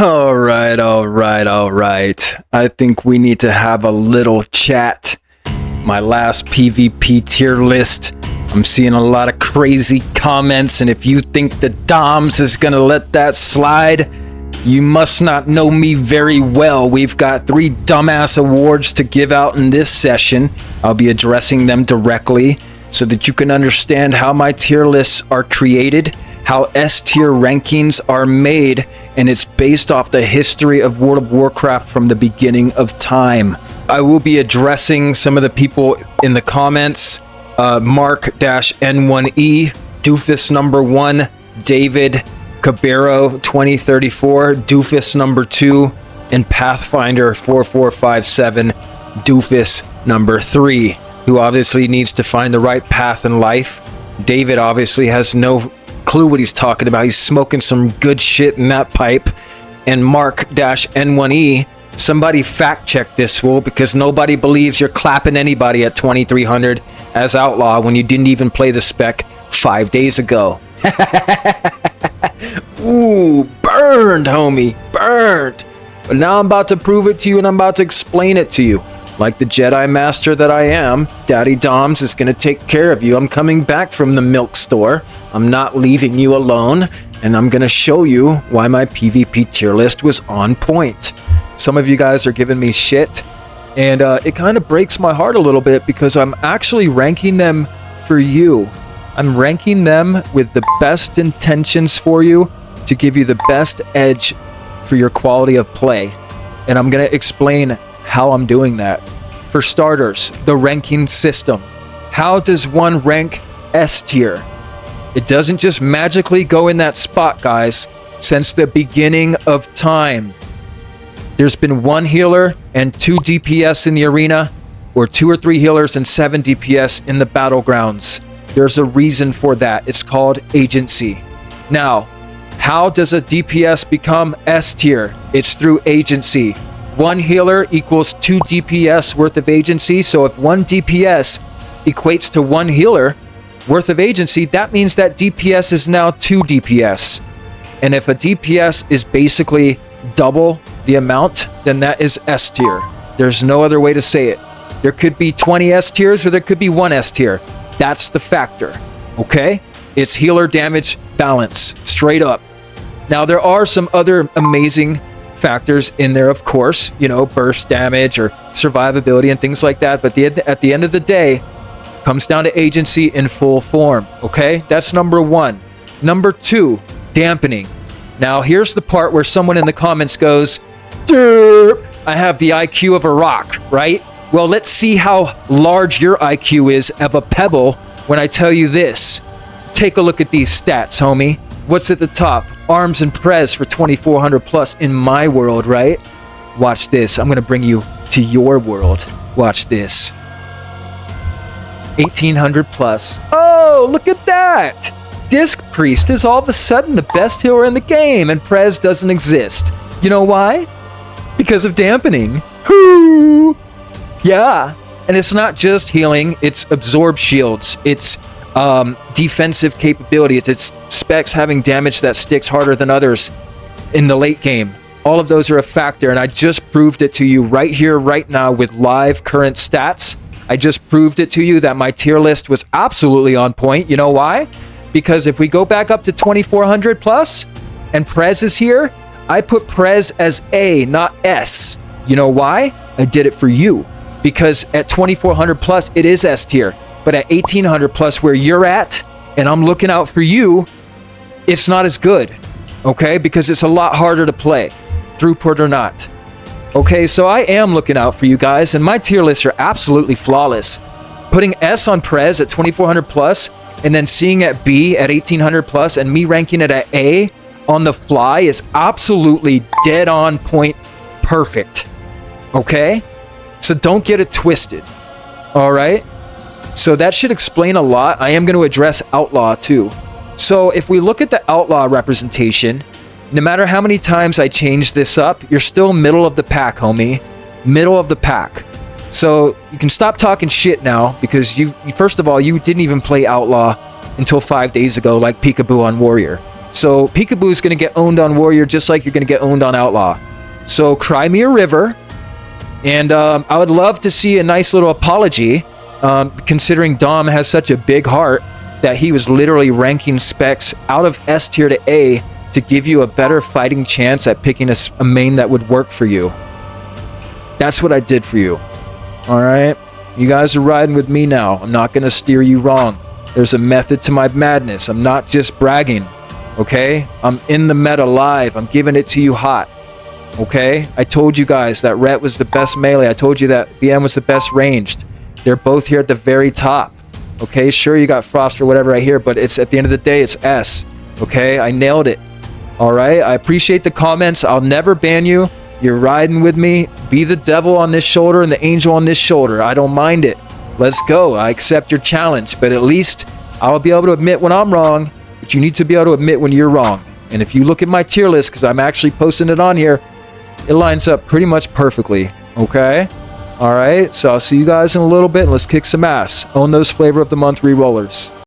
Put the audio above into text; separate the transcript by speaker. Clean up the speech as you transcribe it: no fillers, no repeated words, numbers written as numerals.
Speaker 1: All right. I think we need to have a little chat. My last PvP tier list. I'm seeing a lot of crazy comments, and if you think the Doms is gonna let that slide, you must not know me very well. We've got 3 dumbass awards to give out in this session. I'll be addressing them directly so that you can understand how my tier lists are created, how S tier rankings are made, and it's based off the history of World of Warcraft from the beginning of time. I will be addressing some of the people in the comments. Mark-N1E, Doofus number 1, David Cabero 2034, Doofus number 2, and Pathfinder 4457, Doofus number 3, who obviously needs to find the right path in life. David obviously has no clue what he's talking about. He's smoking some good shit in that pipe. And Mark-N1E, somebody fact check this fool, because nobody believes you're clapping anybody at 2300 as Outlaw when you didn't even play the spec 5 days ago. Ooh, burned, homie, burned. But now I'm about to prove it to you, and I'm about to explain it to you. Like the Jedi Master that I am, Daddy Doms is going to take care of you. I'm coming back from the milk store. I'm not leaving you alone, and I'm going to show you why my PvP tier list was on point. Some of you guys are giving me shit, and it kind of breaks my heart a little bit because I'm actually ranking them for you. I'm ranking them with the best intentions for you to give you the best edge for your quality of play. And I'm going to explain how I'm doing that. For starters, the ranking system. How does one rank S tier? It doesn't just magically go in that spot, guys. Since the beginning of time, there's been 1 healer and 2 DPS in the arena, or 2 or 3 healers and 7 DPS in the battlegrounds. There's a reason for that. It's called agency. Now, how does a DPS become S tier? It's through agency. 1 healer equals 2 DPS worth of agency. So if 1 DPS equates to 1 healer worth of agency, that means that DPS is now 2 DPS. And if a DPS is basically double the amount, then that is S tier. There's no other way to say it. There could be 20 S tiers or there could be 1 S tier. That's the factor. Okay? It's healer damage balance. Straight up. Now, there are some other amazing factors in there, of course, you know, burst damage or survivability and things like that, but at the end of the day, it comes down to agency in full form. Okay, that's number 1. Number 2, dampening. Now here's the part where someone in the comments goes, derp, I have the IQ of a rock, right? Well, let's see how large your IQ is of a pebble when I tell you this. Take a look at these stats, homie. What's at the top? Arms and Prez for 2400 plus in my world, right? Watch this. I'm going to bring you to your world. Watch this. 1800 plus. Oh, look at that. Disc Priest is all of a sudden the best healer in the game, and Prez doesn't exist. You know why? Because of dampening. Whoo! Yeah. And it's not just healing, it's absorb shields. It's defensive capability. It's specs having damage that sticks harder than others in the late game. All of those are a factor, and I just proved it to you right here, right now with live current stats. I just proved it to you that my tier list was absolutely on point. You know why? Because if we go back up to 2400 plus and Prez is here, I put Prez as A, not S. You know why? I did it for you. Because at 2400 plus, it is S tier. But at 1800 plus, where you're at, and I'm looking out for you, it's not as good. Okay? Because it's a lot harder to play, throughput or not. Okay, so I am looking out for you guys, and my tier lists are absolutely flawless. Putting S on Prez at 2400 plus, and then seeing at B at 1800 plus, and me ranking it at A on the fly is absolutely dead on point perfect. Okay? So don't get it twisted. Alright? So that should explain a lot. I am going to address Outlaw too. So if we look at the Outlaw representation, no matter how many times I change this up, you're still middle of the pack, homie. Middle of the pack. So you can stop talking shit now, because first of all, you didn't even play Outlaw until 5 days ago like Peekaboo on Warrior. So Peekaboo is going to get owned on Warrior just like you're going to get owned on Outlaw. So cry me a river. And I would love to see a nice little apology, considering Dom has such a big heart that he was literally ranking specs out of S tier to A to give you a better fighting chance at picking a main that would work for you. That's what I did for you. Alright? You guys are riding with me now. I'm not going to steer you wrong. There's a method to my madness. I'm not just bragging. Okay? I'm in the meta live. I'm giving it to you hot. Okay? I told you guys that Rhett was the best melee. I told you that BM was the best ranged. They're both here at the very top. Okay? Sure, you got Frost or whatever right here, but it's at the end of the day, it's S. Okay? I nailed it. Alright? I appreciate the comments. I'll never ban you. You're riding with me. Be the devil on this shoulder and the angel on this shoulder. I don't mind it. Let's go. I accept your challenge. But at least I'll be able to admit when I'm wrong. But you need to be able to admit when you're wrong. And if you look at my tier list, because I'm actually posting it on here, it lines up pretty much perfectly. Okay? Alright, so I'll see you guys in a little bit and let's kick some ass. Own those Flavor of the Month re-rollers.